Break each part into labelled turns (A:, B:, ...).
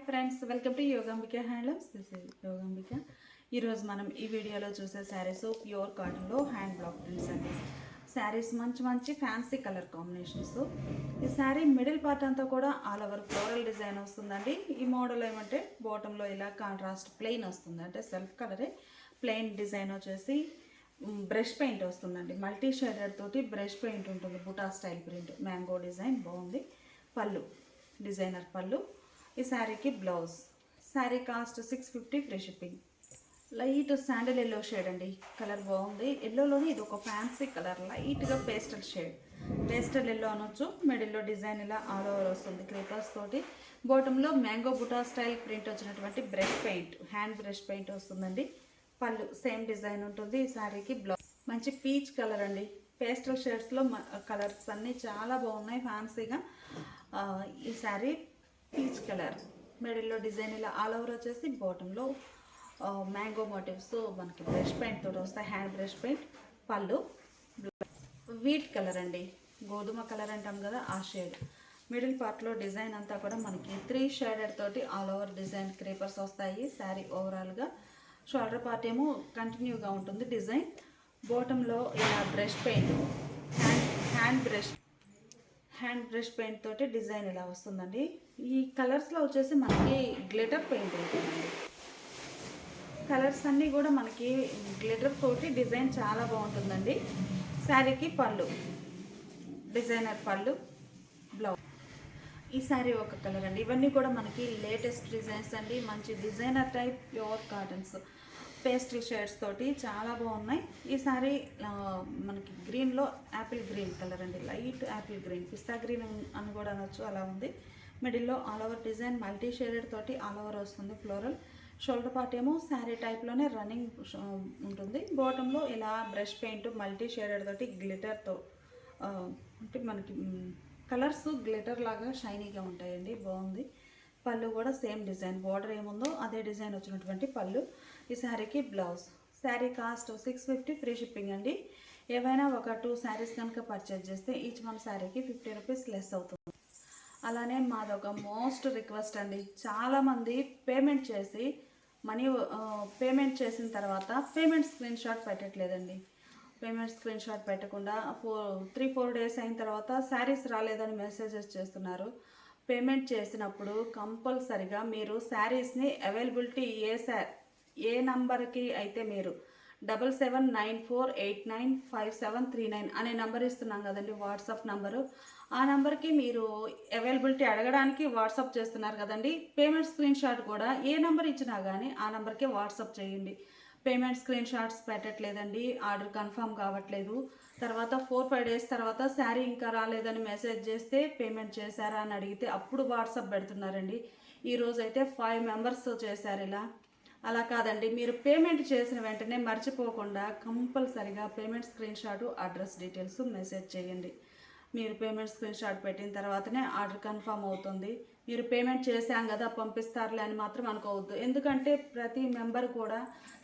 A: Friends, welcome to Yogambika handlooms. This is Yogambika. ఈరోజు మనం ఈ వీడియోలో చూసే శారీస్ ప్యూర్ కాటన్లో హ్యాండ్ బ్లాక్ ప్రింట్స్ అండి. శారీస్ మంచి మంచి ఫ్యాన్సీ కలర్ కాంబినేషన్స్. ఈ శారీ మిడిల్ పార్ట్ అంతా కూడా ఆల్ ఓవర్ ఫ్లోరల్ డిజైన్ వస్తుందండి. ఈ మోడల్ ఏమంటే బాటంలో ఇలా కాంట్రాస్ట్ ప్లెయిన్ వస్తుంది, అంటే సెల్ఫ్ కలరే ప్లెయిన్ డిజైన్ వచ్చేసి బ్రష్ పెయింట్ వస్తుందండి. మల్టీ షేడెడ్ తోటి బ్రష్ పెయింట్ ఉంటుంది, బుటా స్టైల్ ప్రింట్, మ్యాంగో డిజైన్ బాగుంది. పళ్ళు డిజైనర్ పళ్ళు. ఈ శారీకి blouse. Sari cost 650, free shipping. Light sandal yellow shade అండి, కలర్ బాగుంది. ఎల్లోలోనే ఇది ఒక ఫ్యాన్సీ కలర్, లైట్గా పేస్టల్ షేడ్, పేస్టల్ ఎల్లో అనొచ్చు. మిడిల్లో డిజైన్ ఇలా ఆల్ ఓవర్ వస్తుంది క్రీపర్స్ తోటి. బాటంలో మ్యాంగో బుటా స్టైల్ ప్రింట్ వచ్చినటువంటి brush paint, hand brush paint వస్తుందండి. పళ్ళు సేమ్ డిజైన్ ఉంటుంది. ఈ శారీకి బ్లౌజ్ మంచి పీచ్ కలర్ అండి. పేస్టల్ షేడ్స్లో కలర్స్ అన్నీ చాలా బాగున్నాయి ఫ్యాన్సీగా. ఈ శారీ పీచ్ కలర్, మిడిల్లో డిజైన్ ఇలా ఆల్ ఓవర్ వచ్చేసి బాటంలో మ్యాంగో మోటివ్స్ మనకి బ్రష్ పెయింట్ తోటి వస్తాయి, హ్యాండ్ బ్రష్ పెయింట్. పళ్ళు వీట్ కలర్ అండి, గోధుమ కలర్ అంటాం కదా ఆ షేడ్. మిడిల్ పార్ట్లో డిజైన్ అంతా కూడా మనకి 3 షేడెడ్ తోటి ఆల్ ఓవర్ డిజైన్ క్రీపర్స్ వస్తాయి. శారీ ఓవరాల్గా షోల్డర్ పార్ట్ ఏమో కంటిన్యూగా ఉంటుంది డిజైన్. బాటంలో ఇలా brush paint, hand brush paint తోటి డిజైన్ ఇలా వస్తుందండి. ఈ కలర్స్లో వచ్చేసి మనకి గ్లిటర్ పెయింట్ ఉంటుందండి. కలర్స్ అన్నీ కూడా మనకి గ్లిటర్ తోటి డిజైన్ చాలా బాగుంటుందండి. శారీకి పళ్ళు డిజైనర్ పళ్ళు, బ్లౌజ్. ఈ శారీ ఒక కలర్ అండి. ఇవన్నీ కూడా మనకి లేటెస్ట్ డిజైన్స్ అండి, మంచి designer type pure cottons, pastel shades తోటి చాలా బాగున్నాయి. ఈ సారీ మనకి గ్రీన్లో యాపిల్ గ్రీన్ కలర్ అండి, లైట్ యాపిల్ గ్రీన్, పిస్తా గ్రీన్ అని కూడా అనొచ్చు, అలా ఉంది. మిడిల్లో all over design multi shaded తోటి ఆల్ ఓవర్ వస్తుంది ఫ్లోరల్. షోల్డర్ పార్ట్ ఏమో శారీ టైప్లోనే రన్నింగ్ ఉంటుంది. బాటంలో ఇలా బ్రష్ పెయింట్ మల్టీ షేడెడ్ తోటి గ్లిటర్తో, అంటే మనకి కలర్స్ గ్లిటర్ లాగా షైనీగా ఉంటాయండి, బాగుంది. పళ్ళు కూడా సేమ్ డిజైన్, బార్డర్ ఏముందో అదే డిజైన్ వచ్చినటువంటి పళ్ళు. ఈ శారీకి blouse. Sari cost 650, free shipping అండి. ఏవైనా ఒక 2 శారీస్ కనుక పర్చేజ్ చేస్తే ఈచ్ వన్ శారీకి 50 రూపీస్ లెస్ అవుతుంది. అలానే మాదొక మోస్ట్ రిక్వెస్ట్ అండి, చాలామంది పేమెంట్ చేసిన తర్వాత పేమెంట్ స్క్రీన్ షాట్ పెట్టట్లేదండి. పేమెంట్ స్క్రీన్ షాట్ పెట్టకుండా 3-4 డేస్ అయిన తర్వాత శారీస్ రాలేదని మెసేజెస్ చేస్తున్నారు. పేమెంట్ చేసినప్పుడు కంపల్సరిగా మీరు శారీస్ని అవైలబిలిటీ ఏ నంబర్కి అయితే మీరు 7794895739 అనే నెంబర్ ఇస్తున్నాం కదండి, వాట్సాప్ నంబరు. ఆ నెంబర్కి మీరు అవైలబిలిటీ అడగడానికి వాట్సాప్ చేస్తున్నారు కదండి. పేమెంట్ స్క్రీన్ షాట్ కూడా ఏ నెంబర్ ఇచ్చినా కానీ ఆ నెంబర్కే వాట్సాప్ చేయండి. పేమెంట్ స్క్రీన్ షాట్స్ పెట్టట్లేదండి, ఆర్డర్ కన్ఫర్మ్ కావట్లేదు. తర్వాత 4-5 డేస్ తర్వాత శారీ ఇంకా రాలేదని మెసేజ్ చేస్తే పేమెంట్ చేశారా అని అడిగితే అప్పుడు వాట్సాప్ పెడుతున్నారండి. ఈరోజైతే 5 మెంబర్స్ చేశారు ఇలా. అలా కాదండి, మీరు పేమెంట్ చేసిన వెంటనే మర్చిపోకుండా కంపల్సరిగా payment screen shot, address details message చేయండి. మీరు పేమెంట్ స్క్రీన్ షాట్ పెట్టిన తర్వాతనే ఆర్డర్ కన్ఫర్మ్ అవుతుంది. మీరు పేమెంట్ చేశాం కదా పంపిస్తారులే అని మాత్రం అనుకోవద్దు, ఎందుకంటే ప్రతి మెంబర్ కూడా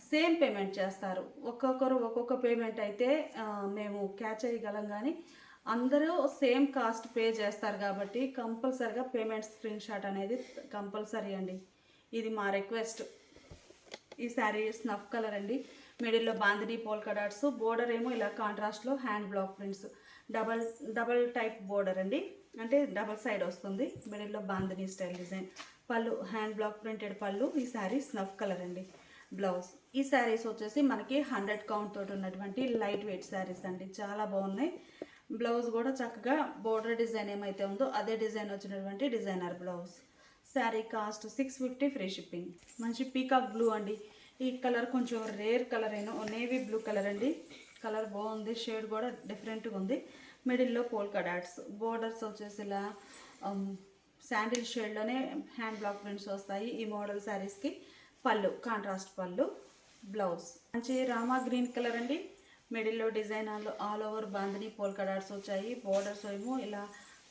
A: సేమ్ పేమెంట్ చేస్తారు. ఒక్కొక్కరు ఒక్కొక్క పేమెంట్ అయితే మేము క్యాచ్ చేయగలం, కానీ అందరూ సేమ్ కాస్ట్ పే చేస్తారు కాబట్టి కంపల్సరిగా పేమెంట్ స్క్రీన్ షాట్ అనేది కంపల్సరీ అండి. ఇది మా రిక్వెస్ట్. ఈ శారీ స్నఫ్ కలర్ అండి, మిడిల్లో బాందిని పోల్కా డాట్స్, బోర్డర్ ఏమో ఇలా కాంట్రాస్ట్లో hand block prints, double type border అండి, అంటే డబల్ సైడ్ వస్తుంది. మిడిల్లో బాందిని స్టైల్ డిజైన్. పళ్ళు హ్యాండ్ బ్లాక్ ప్రింటెడ్ పళ్ళు. ఈ శారీ స్నఫ్ కలర్ అండి, బ్లౌజ్. ఈ శారీస్ వచ్చేసి మనకి 100 కౌంట్ తోటి ఉన్నటువంటి లైట్ వెయిట్ శారీస్ అండి, చాలా బాగున్నాయి. బ్లౌజ్ కూడా చక్కగా బోర్డర్ డిజైన్ ఏమైతే ఉందో అదే డిజైన్ వచ్చినటువంటి designer blouse. Sari cost 650, free shipping. మంచి పీకాక్ బ్లూ అండి, ఈ కలర్ కొంచెం రేర్ కలర్ అయినా నేవీ బ్లూ కలర్ అండి, కలర్ బాగుంది, షేడ్ కూడా డిఫరెంట్గా ఉంది. మిడిల్లో పోల్కా డాట్స్, బోర్డర్స్ వచ్చేసి ఇలా శాండిల్ షేడ్లోనే హ్యాండ్ బ్లాక్ ప్రింట్స్ వస్తాయి ఈ మోడల్ శారీస్కి. పళ్ళు కాంట్రాస్ట్ పళ్ళు, బ్లౌజ్ మంచి రామా గ్రీన్ కలర్ అండి, మిడిల్లో design all over bandhani polka dots వచ్చాయి. బోర్డర్స్ ఏమో ఇలా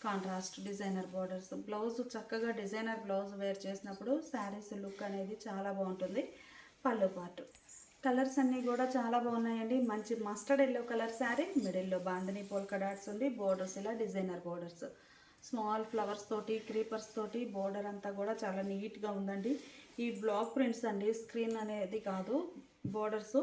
A: కాంట్రాస్ట్ డిజైనర్ బోర్డర్స్. బ్లౌజ్ చక్కగా డిజైనర్ బ్లౌజ్ వేర్ చేసినప్పుడు శారీస్ లుక్ అనేది చాలా బాగుంటుంది. పళ్ళు పార్ట్ కలర్స్ అన్నీ కూడా చాలా బాగున్నాయండి. మంచి మస్టర్డ్ ఎల్లో కలర్ శారీ, మిడిల్లో బాందిని పోల్కా డాట్స్ ఉంది, బోర్డర్స్ ఇలా డిజైనర్ బోర్డర్స్. స్మాల్ ఫ్లవర్స్ తోటి క్రీపర్స్ తోటి బోర్డర్ అంతా కూడా చాలా నీట్గా ఉందండి. ఈ బ్లాక్ ప్రింట్స్ అండి, స్క్రీన్ అనేది కాదు. బోర్డర్స్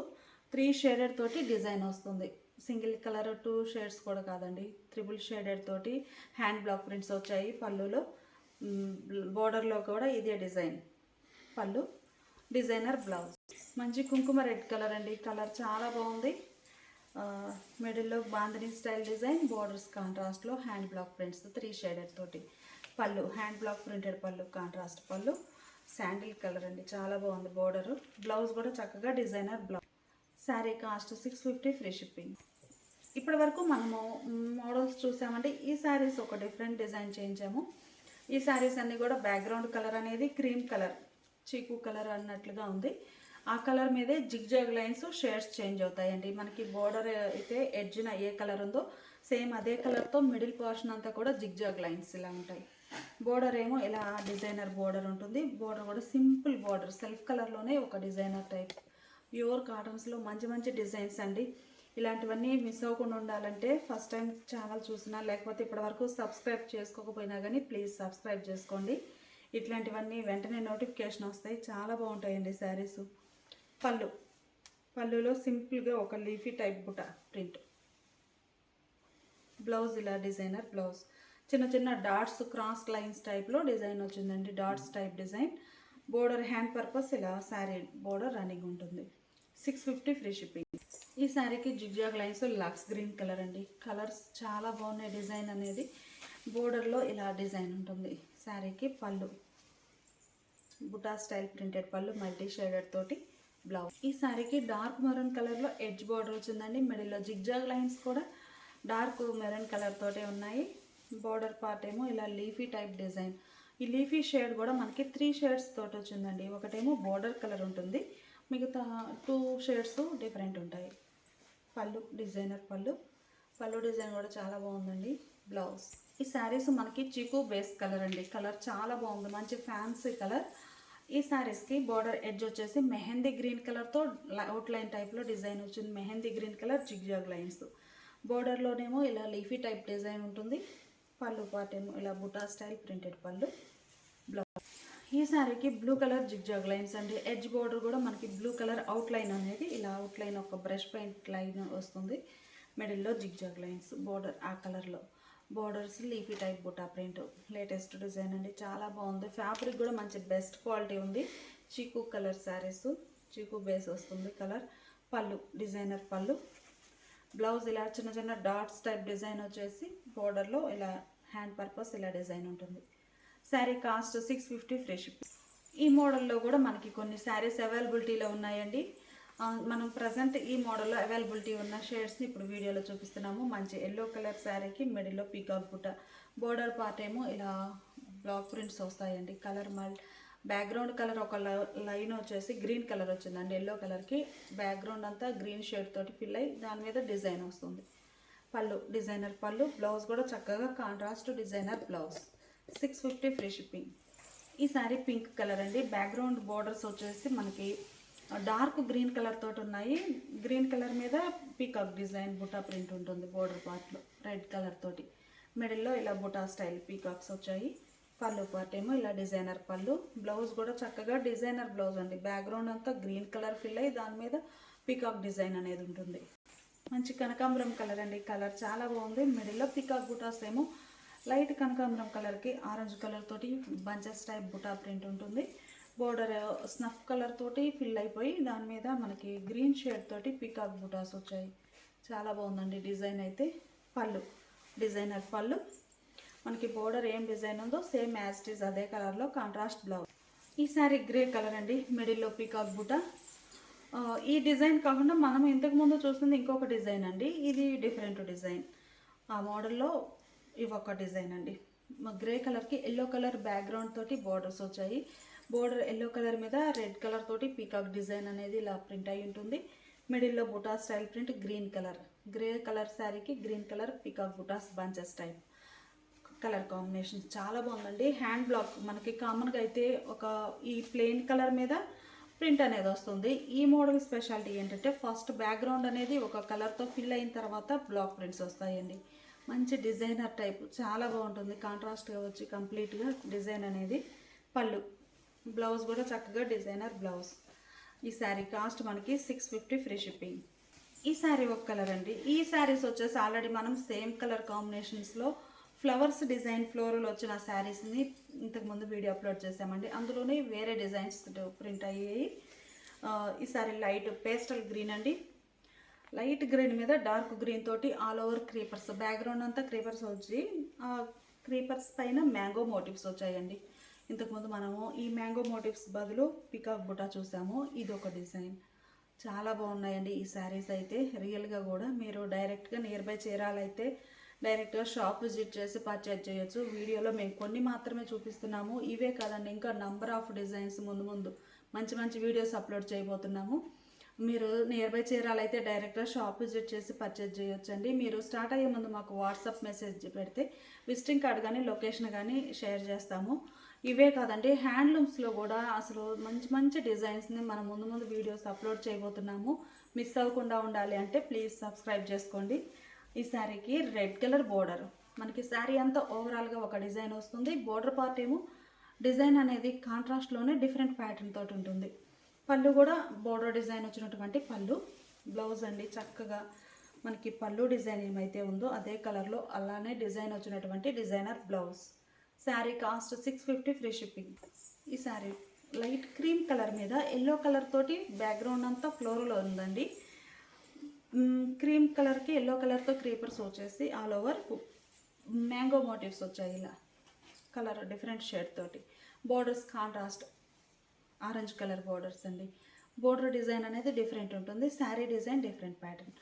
A: 3 షేడెడ్ తోటి డిజైన్ వస్తుంది. సింగిల్ కలర్ 2 షేడ్స్ కూడా కాదండి, 3 షేడెడ్ తోటి హ్యాండ్ బ్లాక్ ప్రింట్స్ వచ్చాయి. పళ్ళులో బోర్డర్లో కూడా ఇదే డిజైన్. పళ్ళు డిజైనర్ బ్లౌజ్. మంచి కుంకుమ రెడ్ కలర్ అండి, కలర్ చాలా బాగుంది. మిడిల్లో బాందిని స్టైల్ డిజైన్, బోర్డర్స్ కాంట్రాస్ట్లో హ్యాండ్ బ్లాక్ ప్రింట్స్ 3 షేడెడ్ తోటి. పళ్ళు హ్యాండ్ బ్లాక్ ప్రింటెడ్ పళ్ళు, కాంట్రాస్ట్ పళ్ళు. శాండిల్ కలర్ అండి, చాలా బాగుంది బోర్డర్. బ్లౌజ్ కూడా చక్కగా designer blouse. Sari cost 650 free shipping. ఇప్పటి వరకు మనము మోడల్స్ చూసామంటే ఈ శారీస్ ఒక డిఫరెంట్ డిజైన్ చేయించాము. ఈ శారీస్ అన్నీ కూడా బ్యాక్గ్రౌండ్ కలర్ అనేది క్రీమ్ కలర్, చీకు కలర్ అన్నట్లుగా ఉంది. ఆ కలర్ మీదే జిగ్జాగ్ లైన్స్ షేడ్స్ చేంజ్ అవుతాయండి. మనకి బోర్డర్ అయితే ఎడ్జ్న ఏ కలర్ ఉందో సేమ్ అదే కలర్తో మిడిల్ పోర్షన్ అంతా కూడా జిగ్జాగ్ లైన్స్ ఇలా ఉంటాయి. బోర్డర్ ఏమో ఇలా డిజైనర్ బోర్డర్ ఉంటుంది. బోర్డర్ కూడా సింపుల్ బోర్డర్, సెల్ఫ్ కలర్లోనే ఒక డిజైనర్ టైప్. ప్యూర్ కాటన్స్లో మంచి మంచి డిజైన్స్ అండి. ఇలాంటివన్నీ మిస్ అవ్వకుండా ఉండాలంటే ఫస్ట్ టైం ఛానల్ చూసినా లేకపోతే ఇప్పటివరకు సబ్స్క్రైబ్ చేసుకోకపోయినా కానీ ప్లీజ్ సబ్స్క్రైబ్ చేసుకోండి. ఇట్లాంటివన్నీ వెంటనే నోటిఫికేషన్ వస్తాయి. చాలా బాగుంటాయండి శారీస్. పళ్ళులో సింపుల్గా ఒక లీఫీ టైప్ బుట్ట ప్రింట్. బ్లౌజ్ ఇలా డిజైనర్ బ్లౌజ్. చిన్న చిన్న డాట్స్ క్రాస్ లైన్స్ టైప్లో డిజైన్ వచ్చిందండి, dots type design. Border hand purpose ఇలా శారీ బోర్డర్ రన్నింగ్ ఉంటుంది. 650 ఫ్రీ షిప్పింగ్. ఈ శారీకి జిగ్జాగ్ లైన్స్ లక్స్ గ్రీన్ కలర్ అండి, కలర్స్ చాలా బాగున్నాయి. డిజైన్ అనేది బోర్డర్లో ఇలా డిజైన్ ఉంటుంది. శారీకి పళ్ళు బుటా స్టైల్ ప్రింటెడ్ పళ్ళు, మల్టీ షేడెడ్ తోటి బ్లౌజ్. ఈ శారీకి డార్క్ మెరూన్ కలర్లో ఎడ్జ్ బోర్డర్ వచ్చిందండి. మిడిల్లో జిగ్జాగ్ లైన్స్ కూడా డార్క్ మెరూన్ కలర్ తోటే ఉన్నాయి. బోర్డర్ పార్ట్ ఏమో ఇలా లీఫీ టైప్ డిజైన్. ఈ లీఫీ షేడ్ కూడా మనకి 3 షేడ్స్ తోటి వచ్చిందండి. ఒకటేమో బోర్డర్ కలర్ ఉంటుంది, మిగతా 2 షేడ్స్ డిఫరెంట్ ఉంటాయి. పళ్ళు డిజైనర్ పళ్ళు డిజైన్ కూడా చాలా బాగుందండి. బ్లౌజ్. ఈ శారీస్ మనకి చీకు బేస్ కలర్ అండి, కలర్ చాలా బాగుంది, మంచి ఫ్యాన్సీ కలర్. ఈ శారీస్కి బోర్డర్ ఎడ్జ్ వచ్చేసి మెహందీ గ్రీన్ కలర్తో అవుట్ లైన్ టైప్లో డిజైన్ వచ్చింది. Mehndi green colour zigzag lines. బోర్డర్లోనేమో ఇలా లీఫీ టైప్ డిజైన్ ఉంటుంది. పళ్ళు పార్ట్ ఏమో ఇలా buta style printed pallu, blouse. ఈ శారీకి బ్లూ కలర్ జిగ్జాగ్ లైన్స్ అండి. ఎడ్జ్ బోర్డర్ కూడా మనకి బ్లూ కలర్ అవుట్ లైన్ అనేది ఇలా అవుట్ లైన్ ఒక బ్రష్ పెయింట్ లైన్ వస్తుంది. మిడిల్లో జిగ్జాగ్ లైన్స్, బోర్డర్ ఆ కలర్లో. Borders leafy type buta print, latest design అండి, చాలా బాగుంది. ఫ్యాబ్రిక్ కూడా మంచి బెస్ట్ క్వాలిటీ ఉంది. చీకు కలర్ శారీస్, చీకు బేస్ వస్తుంది కలర్. పళ్ళు డిజైనర్ పళ్ళు. బ్లౌజ్ ఇలా చిన్న చిన్న డాట్స్ టైప్ డిజైన్ వచ్చేసి బోర్డర్లో ఇలా హ్యాండ్ పర్పస్ ఇలా డిజైన్ ఉంటుంది. Sari cost 650 free shipping. ఈ మోడల్లో కూడా మనకి కొన్ని శారీస్ అవైలబిలిటీలో ఉన్నాయండి. మనం ప్రజెంట్ ఈ మోడల్లో అవైలబిలిటీ ఉన్న షేడ్స్ని ఇప్పుడు వీడియోలో చూపిస్తున్నాము. మంచి ఎల్లో కలర్ శారీకి మిడిల్లో పీకాక్ బుట్ట, బోర్డర్ పార్ట్ ఏమో ఇలా బ్లాక్ ప్రింట్స్ వస్తాయండి. కలర్ బ్యాక్గ్రౌండ్ కలర్ ఒక లైన్ వచ్చేసి గ్రీన్ కలర్ వచ్చిందండి. ఎల్లో కలర్కి బ్యాక్గ్రౌండ్ అంతా గ్రీన్ షేడ్ తోటి ఫిల్ అయ్యి దాని మీద డిజైన్ వస్తుంది. పళ్ళు డిజైనర్ పళ్ళు. బ్లౌజ్ కూడా చక్కగా contrast designer blouse. 650 free shipping. ఈ శారీ పింక్ కలర్ అండి. బ్యాక్గ్రౌండ్ బోర్డర్స్ వచ్చేసి మనకి డార్క్ గ్రీన్ కలర్ తోటి ఉన్నాయి. గ్రీన్ కలర్ మీద పీకాక్ డిజైన్ బుటా ప్రింట్ ఉంటుంది బోర్డర్ పార్ట్లో రెడ్ కలర్ తోటి. మిడిల్లో ఇలా బుటా స్టైల్ పీకాక్స్ వచ్చాయి. పళ్ళు పార్ట్ ఏమో ఇలా డిజైనర్ పళ్ళు. బ్లౌజ్ కూడా చక్కగా డిజైనర్ బ్లౌజ్ అండి. బ్యాక్గ్రౌండ్ అంతా గ్రీన్ కలర్ ఫిల్ అయ్యి దాని మీద పీకాక్ డిజైన్ అనేది ఉంటుంది. మంచి కనకాంబరం కలర్ అండి, కలర్ చాలా బాగుంది. మిడిల్లో పీకాక్ బుటాస్ ఏమో లైట్ కనకాంబరం కలర్కి ఆరెంజ్ కలర్ తోటి బంచెస్ టైప్ బుటా ప్రింట్ ఉంటుంది. బోర్డర్ స్నఫ్ కలర్ తోటి ఫిల్ అయిపోయి దాని మీద మనకి గ్రీన్ షేడ్ తోటి పీకాక్ బుటాస్ వచ్చాయి. చాలా బాగుందండి డిజైన్ అయితే. పళ్ళు డిజైనర్ పళ్ళు. మనకి బోర్డర్ ఏం డిజైన్ ఉందో సేమ్ యాజ్ ఇట్ ఈజ్ అదే కలర్లో కాంట్రాస్ట్ బ్లౌజ్. ఈ శారీ గ్రే కలర్ అండి, మిడిల్లో పీకాక్ బుటా. ఈ డిజైన్ కాకుండా మనం ఇంతకుముందు చూస్తుంది ఇంకొక డిజైన్ అండి, ఇది డిఫరెంట్ డిజైన్. ఆ మోడల్లో ఇవి ఒక డిజైన్ అండి. గ్రే కలర్కి ఎల్లో కలర్ బ్యాక్గ్రౌండ్ తోటి బోర్డర్స్ వచ్చాయి. బోర్డర్ ఎల్లో కలర్ మీద రెడ్ కలర్ తోటి పీకాక్ డిజైన్ అనేది ఇలా ప్రింట్ అయి ఉంటుంది. మిడిల్లో బుటా style print green colour. Grey colour శారీకి గ్రీన్ కలర్ పీకాక్ బుటాస్ బంచెస్ టైప్ కలర్ కాంబినేషన్ చాలా బాగుందండి. హ్యాండ్ బ్లాక్ మనకి కామన్గా అయితే ఒక ఈ ప్లెయిన్ కలర్ మీద ప్రింట్ అనేది వస్తుంది. ఈ మోడల్ స్పెషాలిటీ ఏంటంటే ఫస్ట్ బ్యాక్గ్రౌండ్ అనేది ఒక కలర్తో ఫిల్ అయిన తర్వాత బ్లాక్ ప్రింట్స్ వస్తాయండి. మంచి డిజైనర్ టైప్ చాలా బాగుంటుంది. కాంట్రాస్ట్గా వచ్చి కంప్లీట్గా డిజైన్ అనేది. పళ్ళు, బ్లౌజ్ కూడా చక్కగా డిజైనర్ బ్లౌజ్. ఈ శారీ కాస్ట్ మనకి 650 ఫ్రీ షిప్పింగ్. ఈ శారీ ఒక కలర్ అండి. ఈ శారీస్ వచ్చేసి ఆల్రెడీ మనం సేమ్ కలర్ కాంబినేషన్స్లో ఫ్లవర్స్ డిజైన్ ఫ్లోరల్ వచ్చిన శారీస్ని ఇంతకుముందు వీడియో అప్లోడ్ చేసామండి. అందులోనే వేరే డిజైన్స్ ప్రింట్ అయ్యాయి. ఈ శారీ లైట్ పేస్టల్ గ్రీన్ అండి. లైట్ గ్రీన్ మీద డార్క్ గ్రీన్ తోటి ఆల్ ఓవర్ క్రీపర్స్, బ్యాక్గ్రౌండ్ అంతా క్రీపర్స్ వచ్చి క్రీపర్స్ పైన మ్యాంగో మోటివ్స్ వచ్చాయండి. ఇంతకుముందు మనము ఈ మ్యాంగో మోటివ్స్ బదులు పికాక్ బుటా చూసాము. ఇది ఒక డిజైన్. చాలా బాగున్నాయండి ఈ శారీస్ అయితే. రియల్గా కూడా మీరు డైరెక్ట్గా నియర్ బై చీరాలైతే డైరెక్ట్గా షాప్ విజిట్ చేసి పర్చేజ్ చేయొచ్చు. వీడియోలో మేము కొన్ని మాత్రమే చూపిస్తున్నాము. ఇవే కాదండి, ఇంకా నంబర్ ఆఫ్ డిజైన్స్ ముందు ముందు మంచి మంచి వీడియోస్ అప్లోడ్ చేయబోతున్నాము. మీరు నియర్ బై చీరాలైతే డైరెక్ట్గా షాప్ విజిట్ చేసి పర్చేజ్ చేయొచ్చండి. మీరు స్టార్ట్ అయ్యే ముందు మాకు వాట్సాప్ మెసేజ్ పెడితే విజిటింగ్ కార్డ్ కానీ లొకేషన్ కానీ షేర్ చేస్తాము. ఇవే కాదండి, హ్యాండ్లూమ్స్లో కూడా అసలు మంచి మంచి డిజైన్స్ని మనం ముందు ముందు వీడియోస్ అప్లోడ్ చేయబోతున్నాము. మిస్ అవ్వకుండా ఉండాలి అంటే ప్లీజ్ సబ్స్క్రైబ్ చేసుకోండి. ఈ శారీకి రెడ్ కలర్ బోర్డర్, మనకి శారీ అంతా ఓవరాల్గా ఒక డిజైన్ వస్తుంది. బోర్డర్ పార్ట్ ఏమో డిజైన్ అనేది కాంట్రాస్ట్లోనే డిఫరెంట్ ప్యాటర్న్ తోటి ఉంటుంది. పళ్ళు కూడా బోర్డర్ డిజైన్ వచ్చినటువంటి పళ్ళు. బ్లౌజ్ అండి చక్కగా మనకి పళ్ళు డిజైన్ ఏమైతే ఉందో అదే కలర్లో అలానే డిజైన్ వచ్చినటువంటి designer blouse. Sari cost 650 free shipping. ఈ శారీ లైట్ క్రీమ్ కలర్ మీద ఎల్లో కలర్ తోటి బ్యాక్గ్రౌండ్ అంతా ఫ్లోర్లో ఉందండి. క్రీమ్ కలర్కి ఎల్లో కలర్తో క్రీపర్స్ వచ్చేసి ఆల్ ఓవర్ మ్యాంగో మోటివ్స్ వచ్చాయి. ఇలా కలర్ డిఫరెంట్ షేడ్ తోటి. Borders contrast orange colour borders అండి. బోర్డర్ డిజైన్ అనేది డిఫరెంట్ ఉంటుంది. Sari design different pattern.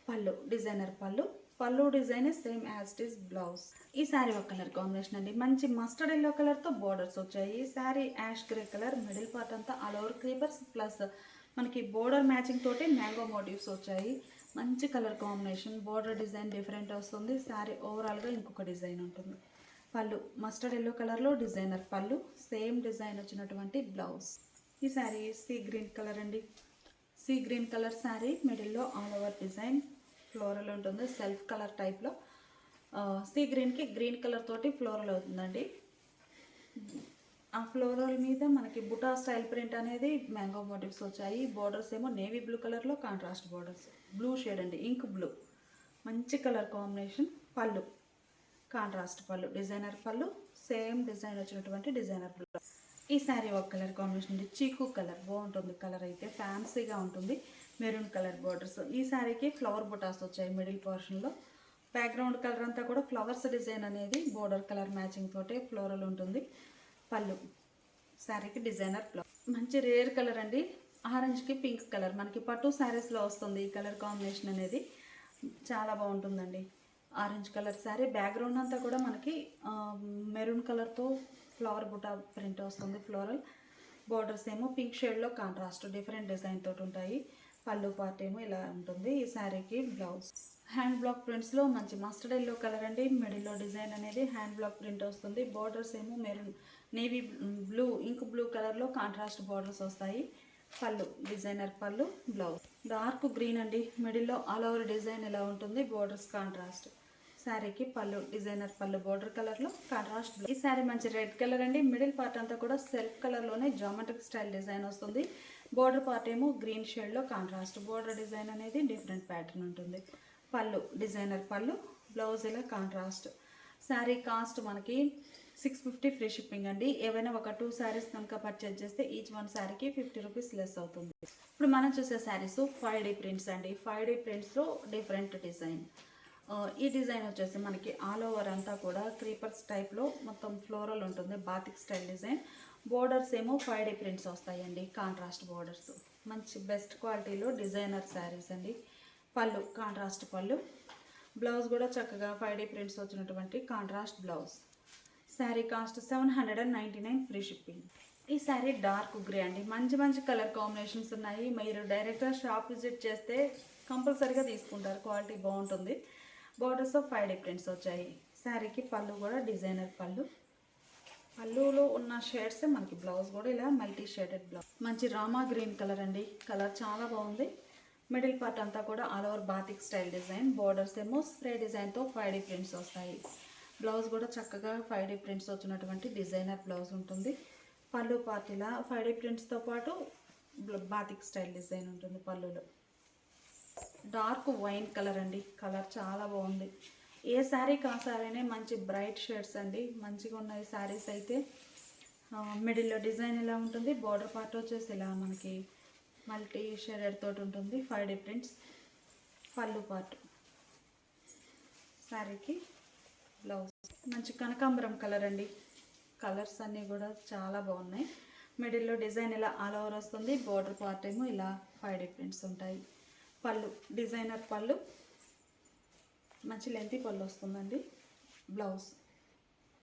A: పళ్ళు డిజైనర్ పళ్ళు. పళ్ళు design same as it is blouse. ఈ శారీ ఒక కలర్ కాంబినేషన్ అండి. మంచి మస్టర్డ్ ఎల్లో కలర్తో బోర్డర్స్ వచ్చాయి. Sari ash grey colour, middle part అంతా ఆల్ ఓవర్ క్రీపర్స్ ప్లస్ మనకి బోర్డర్ మ్యాచింగ్ తోటి మ్యాంగో మోటివ్స్ వచ్చాయి. మంచి colour combination. Border design different వస్తుంది. శారీ ఓవరాల్గా ఇంకొక డిజైన్ ఉంటుంది. పళ్ళు మస్టర్డ్ ఎల్లో కలర్లో డిజైనర్ పళ్ళు, సేమ్ డిజైన్ వచ్చినటువంటి బ్లౌజ్. ఈ శారీ సీ గ్రీన్ కలర్ అండి. సీ గ్రీన్ కలర్ శారీ, మిడిల్లో ఆల్ ఓవర్ డిజైన్ ఫ్లోరల్ ఉంటుంది. సెల్ఫ్ కలర్ టైప్లో సీ గ్రీన్కి గ్రీన్ కలర్ తోటి ఫ్లోరల్ అవుతుందండి. ఆ ఫ్లోరల్ మీద మనకి బుటా స్టైల్ ప్రింట్ అనేది మ్యాంగో మోటివ్స్ వచ్చాయి. బోర్డర్స్ ఏమో నేవీ బ్లూ కలర్లో కాంట్రాస్ట్ బోర్డర్స్. బ్లూ షేడ్ అండి, ఇంక్ బ్లూ. మంచి కలర్ కాంబినేషన్. పళ్ళు కాంట్రాస్ట్ పళ్ళు, డిజైనర్ పళ్ళు, సేమ్ డిజైన్ వచ్చినటువంటి డిజైనర్ బ్లూ. ఈ శారీ ఒక కలర్ కాంబినేషన్ అండి. చీకు కలర్ బాగుంటుంది. కలర్ అయితే ఫ్యాన్సీగా ఉంటుంది. Maroon colour borders. ఈ శారీకి ఫ్లవర్ బుటాస్ వచ్చాయి మిడిల్ పోర్షన్లో. బ్యాక్గ్రౌండ్ కలర్ అంతా కూడా ఫ్లవర్స్ డిజైన్ అనేది బోర్డర్ కలర్ మ్యాచింగ్ తోటే ఫ్లోరల్ ఉంటుంది. పళ్ళు శారీకి డిజైనర్ బ్లౌజ్. మంచి రేర్ కలర్ అండి. ఆరెంజ్కి పింక్ కలర్ మనకి పట్టు శారీస్లో వస్తుంది. ఈ కలర్ కాంబినేషన్ అనేది చాలా బాగుంటుందండి. ఆరెంజ్ కలర్ శారీ, బ్యాక్గ్రౌండ్ అంతా కూడా మనకి మెరూన్ కలర్తో ఫ్లవర్ బుటా ప్రింట్ వస్తుంది. ఫ్లోరల్ బోర్డర్స్ ఏమో పింక్ షేడ్లో కాంట్రాస్ట్ డిఫరెంట్ డిజైన్ తోటి ఉంటాయి. పళ్ళు పార్ట్ ఏమో ఇలా ఉంటుంది. ఈ శారీకి బ్లౌజ్ హ్యాండ్ బ్లాక్ ప్రింట్స్లో మంచి మస్టర్డ్ ఎల్లో కలర్ అండి. మిడిల్లో డిజైన్ అనేది హ్యాండ్ బ్లాక్ ప్రింట్ వస్తుంది. బోర్డర్స్ ఏమో maroon navy blue ink blue కలర్లో కాంట్రాస్ట్ బోర్డర్స్ వస్తాయి. పళ్ళు డిజైనర్ పళ్ళు, బ్లౌజ్ డార్క్ గ్రీన్ అండి. మిడిల్లో ఆల్ ఓవర్ డిజైన్ ఇలా ఉంటుంది. Borders contrast. శారీకి పళ్ళు డిజైనర్ పళ్ళు బోర్డర్ కలర్లో కాంట్రాస్ట్. ఈ శారీ మంచి రెడ్ కలర్ అండి. మిడిల్ పార్ట్ అంతా కూడా సెల్ఫ్ కలర్లోనే జామెట్రిక్ స్టైల్ డిజైన్ వస్తుంది. బోర్డర్ పార్ట్ ఏమో గ్రీన్ షేడ్లో కాంట్రాస్ట్. బోర్డర్ డిజైన్ అనేది డిఫరెంట్ ప్యాటర్న్ ఉంటుంది. పళ్ళు డిజైనర్ పళ్ళు, బ్లౌజ్ ఇలా కాంట్రాస్ట్. శారీ కాస్ట్ మనకి 650 ఫ్రీ షిప్పింగ్ అండి. ఏవైనా ఒక 2 శారీస్ కనుక పర్చేజ్ చేస్తే ఈచ్ వన్ శారీకి 50 రూపీస్ లెస్ అవుతుంది. ఇప్పుడు మనం చూసే శారీస్ 5D ప్రింట్స్ అండి. 5D ప్రింట్స్లో డిఫరెంట్ డిజైన్. ఈ డిజైన్ వచ్చేసి మనకి ఆల్ ఓవర్ అంతా కూడా క్రీపర్స్ టైప్లో మొత్తం ఫ్లోరల్ ఉంటుంది. Batik style design. బోర్డర్స్ ఏమో 5D ప్రింట్స్ వస్తాయండి. Contrast borders. మంచి బెస్ట్ క్వాలిటీలో డిజైనర్ శారీస్ అండి. పళ్ళు కాంట్రాస్ట్ పళ్ళు, బ్లౌజ్ కూడా చక్కగా 5D ప్రింట్స్ వచ్చినటువంటి contrast blouse. Sari cost 799 free shipping. ఈ శారీ డార్క్ గ్రే అండి. మంచి మంచి కలర్ కాంబినేషన్స్ ఉన్నాయి. మీరు డైరెక్ట్గా షాప్ విజిట్ చేస్తే కంపల్సరీగా తీసుకుంటారు. క్వాలిటీ బాగుంటుంది. బోర్డర్స్ 5D ప్రింట్స్ వచ్చాయి. శారీకి పళ్ళు కూడా డిజైనర్ పళ్ళు. పళ్ళులో ఉన్న షేడ్స్ మనకి బ్లౌజ్ కూడా ఇలా మల్టీ షేడెడ్ బ్లౌజ్. మంచి రామా గ్రీన్ కలర్ అండి. కలర్ చాలా బాగుంది. మిడిల్ పార్ట్ అంతా కూడా all over batik style design, borders ఏమో స్ప్రే డిజైన్తో 5D ప్రింట్స్ వస్తాయి. బ్లౌజ్ కూడా చక్కగా 5D ప్రింట్స్ వచ్చినటువంటి డిజైనర్ బ్లౌజ్ ఉంటుంది. పళ్ళు పార్ట్ ఇలా 5D ప్రింట్స్తో పాటు బాతిక్ స్టైల్ డిజైన్ ఉంటుంది పళ్ళులో. డార్క్ వైన్ కలర్ అండి, కలర్ చాలా బాగుంది. ఏ శారీకి ఆ శారీనే మంచి బ్రైట్ షేడ్స్ అండి, మంచిగా ఉన్నాయి శారీస్ అయితే. మిడిల్లో డిజైన్ ఇలా ఉంటుంది, బార్డర్ పార్ట్ వచ్చేసి ఇలా మనకి మల్టీ షేడెడ్ తోటి ఉంటుంది, 5D ప్రింట్స్. పళ్ళు పార్ట్, శారీకి బ్లౌజ్ మంచి కనకాంబరం కలర్ అండి, కలర్స్ అన్నీ కూడా చాలా బాగున్నాయి. మిడిల్లో డిజైన్ ఇలా ఆల్ ఓవర్ వస్తుంది, బార్డర్ పార్ట్ ఏమో ఇలా 5D ప్రింట్స్ ఉంటాయి. పళ్ళు డిజైనర్ పళ్ళు, మంచి లెంతీ పళ్ళు వస్తుందండి. బ్లౌజ్